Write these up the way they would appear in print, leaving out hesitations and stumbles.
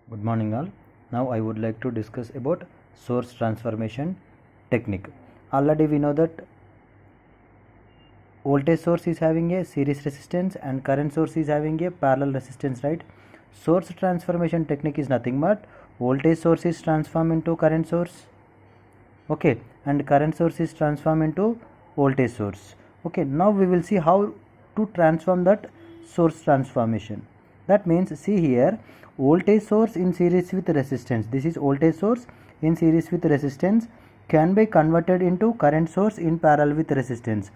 Good morning all. Now I would like to discuss about source transformation technique. Already we know that voltage source is having a series resistance and current source is having a parallel resistance, right? Source transformation technique is nothing but voltage source is transformed into current source, okay, and current source is transformed into voltage source. Okay, now we will see how to transform that source transformation. That means, see here, voltage source in series with resistance, this is voltage source in series with resistance, can be converted into current source in parallel with resistance.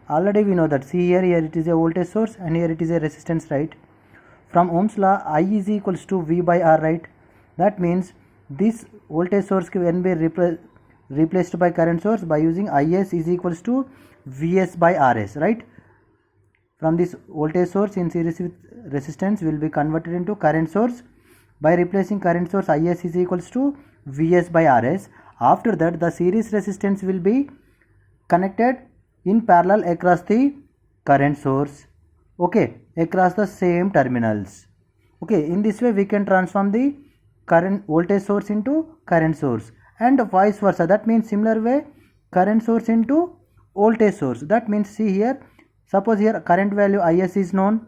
Already we know that, see here it is a voltage source and here it is a resistance, right? From Ohm's law, I is equals to V by R, right? That means this voltage source can be replaced by current source by using Is is equals to Vs by Rs, right? From this voltage source in series with resistance will be converted into current source by replacing current source. Is is equals to Vs by Rs. After that, the series resistance will be connected in parallel across the current source, okay, across the same terminals. Okay, in this way we can transform the current voltage source into current source and vice versa. That means similar way current source into voltage source. That means, see here, suppose here current value Is is known,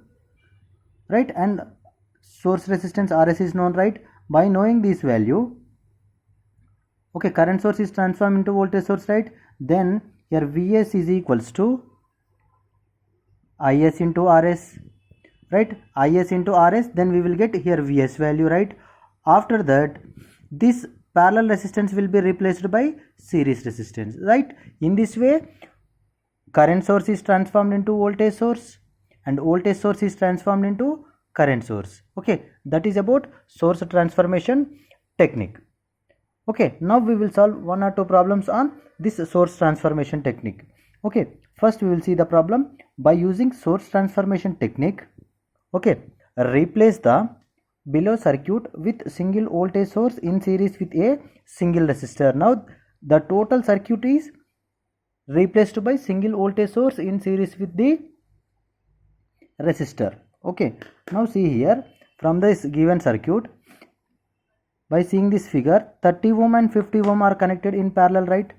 right, and source resistance Rs is known, right? By knowing this value, okay, current source is transformed into voltage source, right? Then here Vs is equals to Is into Rs, right? Is into Rs, then we will get here Vs value, right? After that, this parallel resistance will be replaced by series resistance, right? In this way, current source is transformed into voltage source and voltage source is transformed into current source. Okay, that is about source transformation technique. Okay, now we will solve one or two problems on this source transformation technique. Okay, first we will see the problem. By using source transformation technique, okay, replace the below circuit with single voltage source in series with a single resistor. Now the total circuit is replaced by single voltage source in series with the resistor. Okay, now see here, from this given circuit, by seeing this figure, 30 ohm and 50 ohm are connected in parallel, right?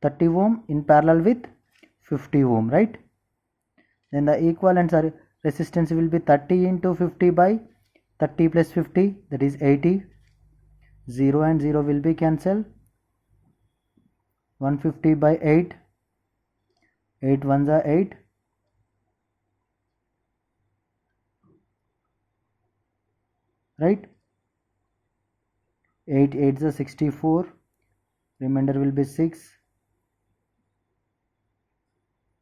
30 ohm in parallel with 50 ohm, right? Then the equivalent resistance will be 30 into 50 by 30 plus 50, that is 80. 0 and 0 will be cancelled. 150 by 8, 8 ones are 8. Right? 8 8s are 64. Remainder will be 6.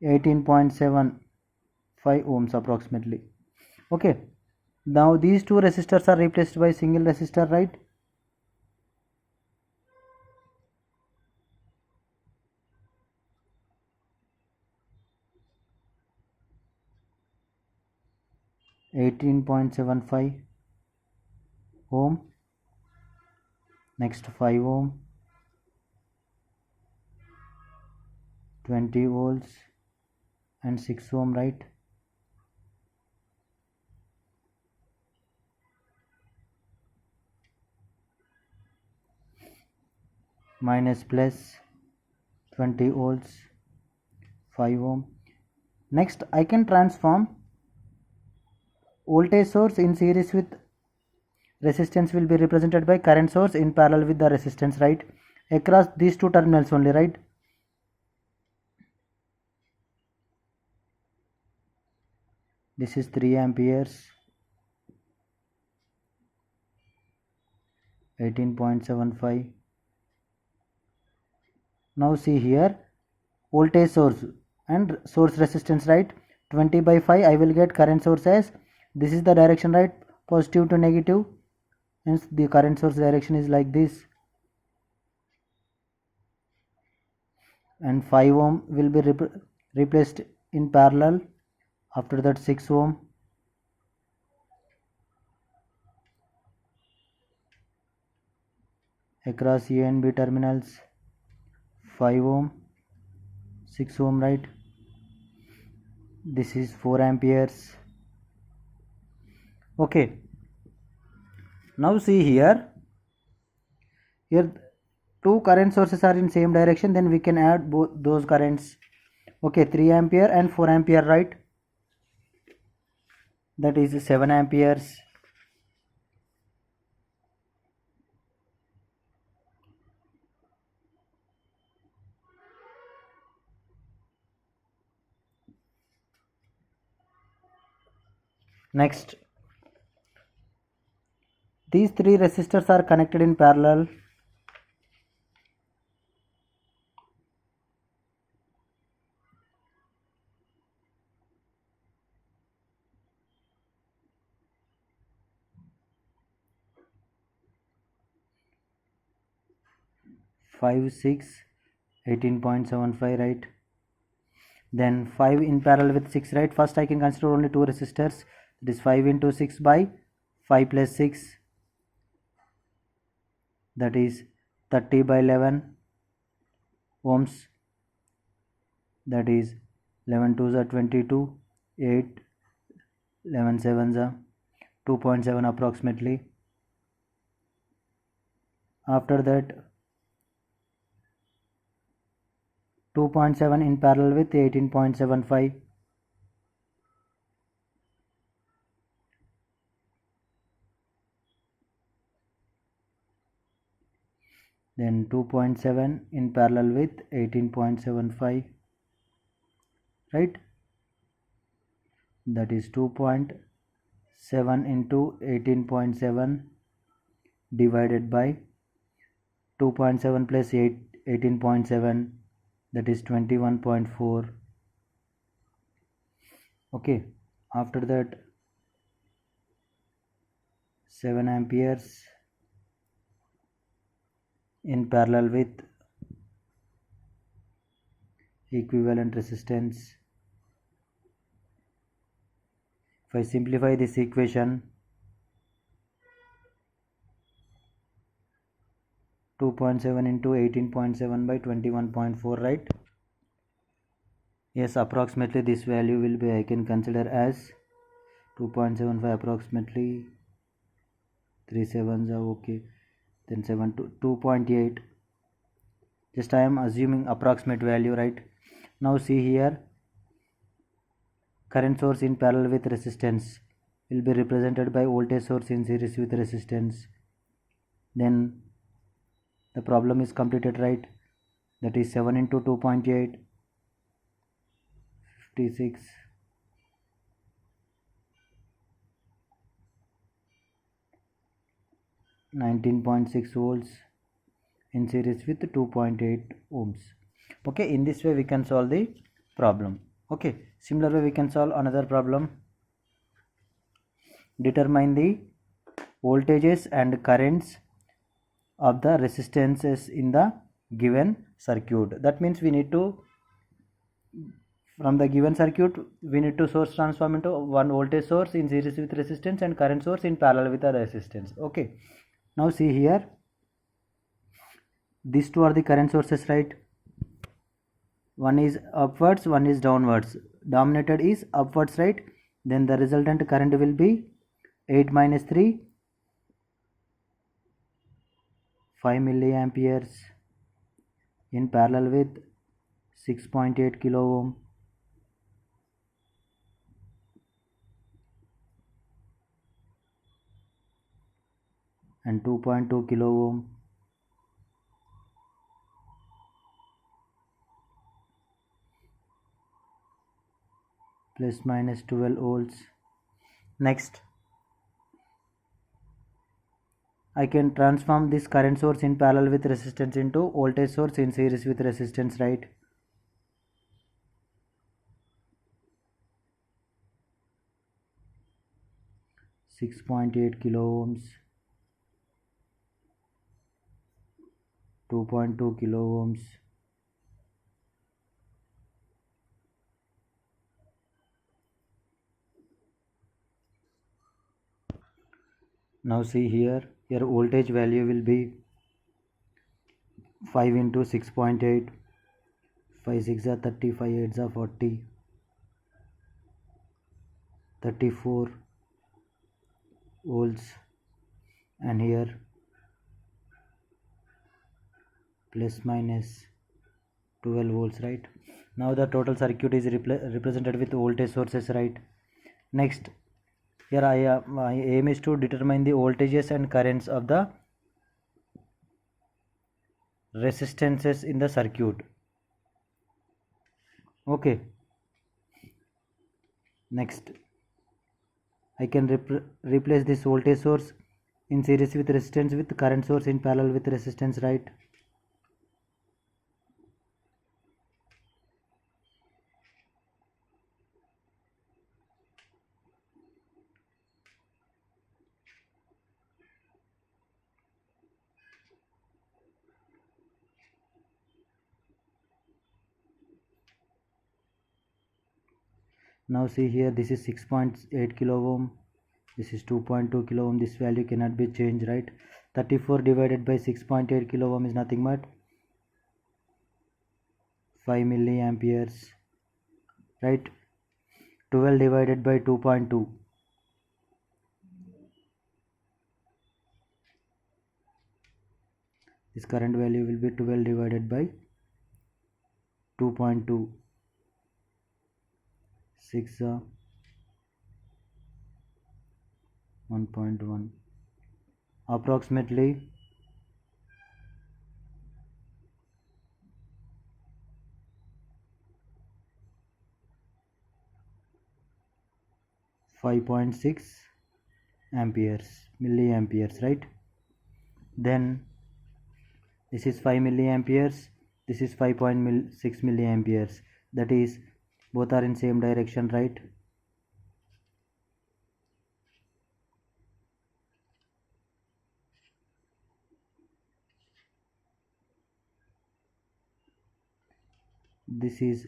18.75 ohms approximately. Okay. Now these two resistors are replaced by single resistor, right? .75 ohm. Next 5 ohm. 20 volts and 6 ohm, right? Minus plus 20 volts, 5 ohm. Next I can transform voltage source in series with resistance will be represented by current source in parallel with the resistance, right? Across these two terminals only, right? This is 3 amperes, 18.75. Now see here, voltage source and source resistance, right? 20 by 5 I will get current source as, this is the direction, right? Positive to negative, hence the current source direction is like this. And 5 ohm will be replaced in parallel. After that 6 ohm. Across A and B terminals 5 ohm, 6 ohm, right? This is 4 amperes. Okay, Now see here two current sources are in same direction, then we can add both those currents. Okay, 3 ampere and 4 ampere, right? That is 7 amperes. Next, these three resistors are connected in parallel. Five, 6, 18.75, right? Then 5 in parallel with 6, right? First I can consider only two resistors. This 5 into 6 by 5 plus 6, that is 30 by 11 ohms, that is 11 2s are 22, 8, 11 7s are 2.7 approximately. After that 2.7 in parallel with 18.75, then 2.7 in parallel with 18.75, right? That is 2.7 into 18.7 divided by 2.7 plus 8, 18.7, that is 21.4. Okay, after that 7 amperes in parallel with equivalent resistance. If I simplify this equation, 2.7 into 18.7 by 21.4, right? Yes, approximately this value will be, I can consider as 2.75 approximately. 3 sevens are okay, then 7 to 2.8, just I am assuming approximate value, right? Now see here, current source in parallel with resistance will be represented by voltage source in series with resistance. Then the problem is completed, right? That is 7 into 2.8, 56, 19.6 volts in series with 2.8 ohms. Okay, in this way we can solve the problem. Okay, similar way we can solve another problem. Determine the voltages and currents of the resistances in the given circuit. That means we need to, from the given circuit, we need to source transform into one voltage source in series with resistance and current source in parallel with the resistance. Okay, now see here, these two are the current sources, right? One is upwards, one is downwards. Dominated is upwards, right? Then the resultant current will be 8 minus 3, 5 milliamperes in parallel with 6.8 kilo ohm. And 2.2 kilo ohm. Plus minus 12 volts. Next, I can transform this current source in parallel with resistance into voltage source in series with resistance, right? .8 kilo ohms, 2.2 kilo ohms. Now see here, your voltage value will be 5 into 6.8, 5 6 are 30, 5 8 are 40, 34 volts, and here plus minus 12 volts, right? Now the total circuit is represented with voltage sources, right? Next, here my aim is to determine the voltages and currents of the resistances in the circuit. Okay, next I can replace this voltage source in series with resistance with current source in parallel with resistance, right? Now see here, this is 6.8 kilo ohm, this is 2.2 kilo ohm. This value cannot be changed, right? 34 divided by 6.8 kilo ohm is nothing but 5 milliamperes, right? 12 divided by 2.2, this current value will be 12 divided by 2.2, 6 1.1, approximately 5.6 milliamperes, right? Then this is 5 milliamperes, this is 5.6 milliamperes, that is both are in same direction, right? This is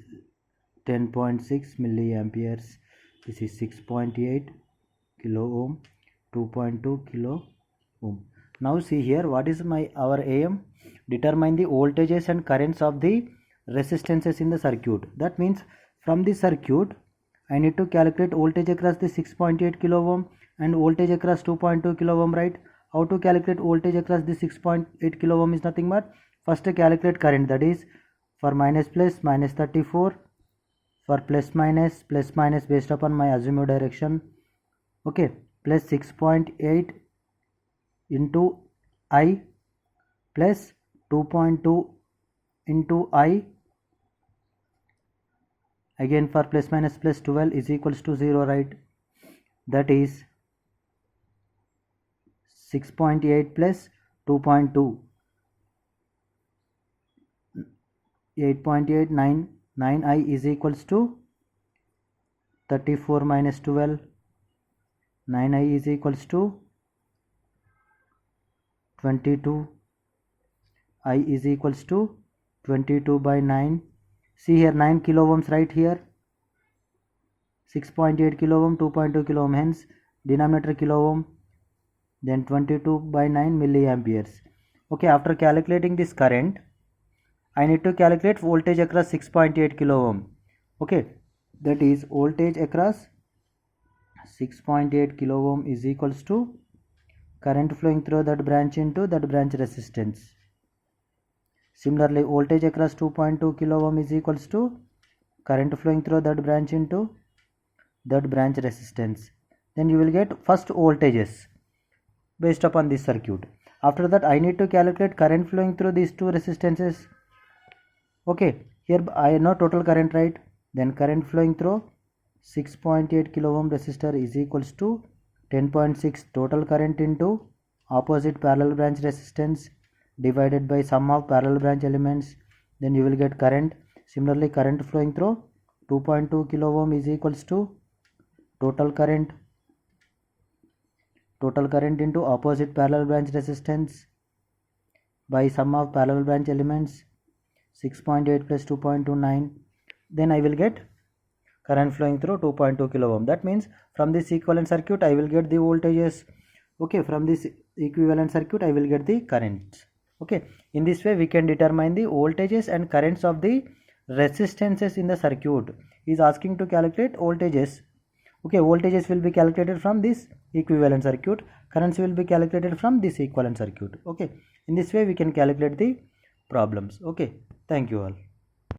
10.6 milliamperes, this is 6.8 kilo ohm, 2.2 kilo ohm. Now see here, what is our aim? Determine the voltages and currents of the resistances in the circuit. That means from the circuit I need to calculate voltage across the 6.8 kilo ohm and voltage across 2.2 kilo ohm, right? How to calculate voltage across the 6.8 kilo ohm is nothing but first calculate current, that is for minus plus minus 34, for plus minus based upon my azimuth direction. Okay, plus 6.8 into I plus 2.2 into I, again for plus minus plus 12 is equals to 0, right? That is 6.8 plus 2.2, 8.8, 9I is equals to 34 minus 12, 9I is equals to 22, I is equals to 22 by 9. See here 9 kilo ohms right here, 6.8 kilo ohm, 2.2 kilo ohm, hence denominator kilo ohm, then 22 by 9 milliamperes. Okay, after calculating this current I need to calculate voltage across 6.8 kilo ohm. Okay, that is voltage across 6.8 kilo ohm is equals to current flowing through that branch into that branch resistance. Similarly, voltage across 2.2 kilo ohm is equals to current flowing through that branch into that branch resistance. Then you will get first voltages based upon this circuit. After that I need to calculate current flowing through these two resistances. Okay, here I know total current, right? Then current flowing through 6.8 kilo ohm resistor is equals to 10.6 total current into opposite parallel branch resistance divided by sum of parallel branch elements. Then you will get current. Similarly, current flowing through 2.2 kilo ohm is equals to total current into opposite parallel branch resistance by sum of parallel branch elements, 6.8 plus 2.29. Then I will get current flowing through 2.2 kilo ohm. That means from this equivalent circuit I will get the voltages. Okay, from this equivalent circuit I will get the currents. Okay, in this way we can determine the voltages and currents of the resistances in the circuit. He is asking to calculate voltages. Okay, voltages will be calculated from this equivalent circuit, currents will be calculated from this equivalent circuit. Okay, in this way we can calculate the problems. Okay, thank you all.